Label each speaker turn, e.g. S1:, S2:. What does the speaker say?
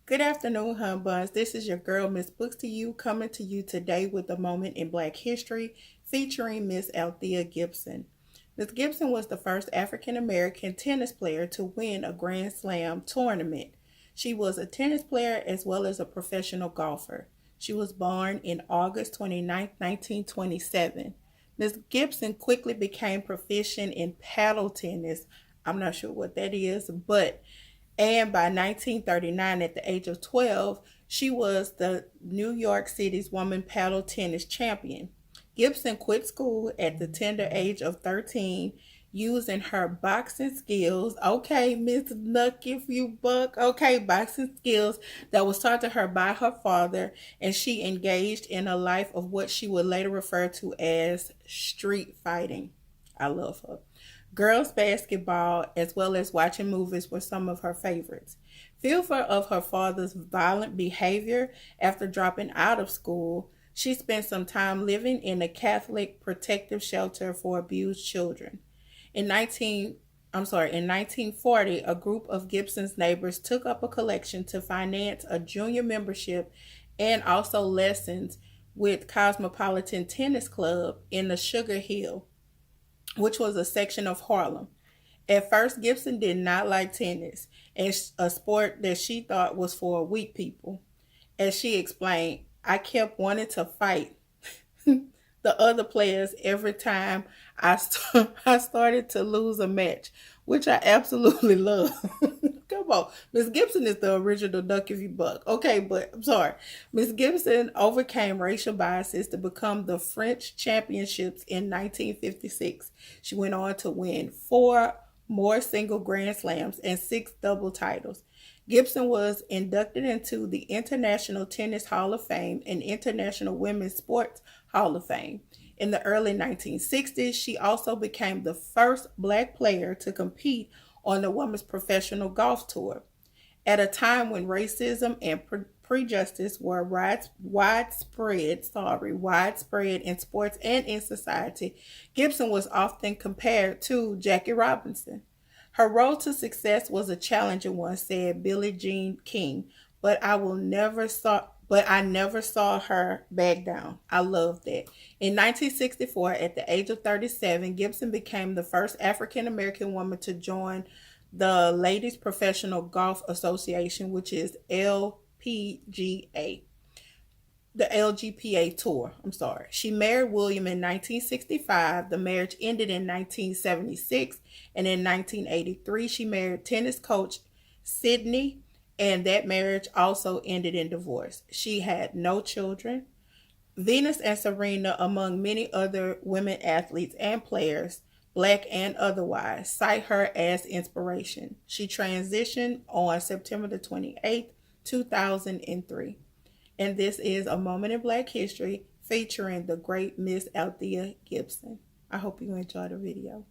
S1: Good afternoon, hun buns. This is your girl, Miss Books to You, coming to you today with a moment in Black history featuring Miss Althea Gibson. Miss Gibson was the first African American tennis player to win a Grand Slam tournament. She was a tennis player as well as a professional golfer. She was born in August 29, 1927. Miss Gibson quickly became proficient in paddle tennis. I'm not sure what that is, but and by 1939, at the age of 12, she was the New York City's woman paddle tennis champion. Gibson quit school at the tender age of 13, using her boxing skills. Okay, Miss Nuck, if you buck. Okay, boxing skills that was taught to her by her father, and she engaged in a life of what she would later refer to as street fighting. I love her. Girls basketball, as well as watching movies, were some of her favorites. Fearful of her father's violent behavior after dropping out of school, she spent some time living in a Catholic protective shelter for abused children. In 1940, a group of Gibson's neighbors took up a collection to finance a junior membership and also lessons with Cosmopolitan Tennis Club in the Sugar Hill, which was a section of Harlem. At first, Gibson did not like tennis, and a sport that she thought was for weak people. As she explained, I kept wanting to fight the other players every time I started to lose a match, which I absolutely love. Come on. Miss Gibson is the original duck if you buck. Okay, but I'm sorry. Miss Gibson overcame racial biases to become the French championships in 1956. She went on to win four more single Grand Slams and six double titles. Gibson was inducted into the International Tennis Hall of Fame and International Women's Sports Hall of Fame. In the early 1960s, she also became the first black player to compete on the Women's Professional Golf Tour. At a time when racism and prejudice were widespread in sports and in society, Gibson was often compared to Jackie Robinson. Her road to success was a challenging one, said Billie Jean King, but I never saw her back down. I love that. In 1964, at the age of 37, Gibson became the first African American woman to join the Ladies Professional Golf Association, which is LPGA. The LGPA tour. I'm sorry. She married William in 1965. The marriage ended in 1976. And in 1983, she married tennis coach Sidney, and that marriage also ended in divorce. She had no children. Venus and Serena, among many other women athletes and players, black and otherwise, cite her as inspiration. She transitioned on September the 28th, 2003. And this is a moment in Black history featuring the great Miss Althea Gibson. I hope you enjoy the video.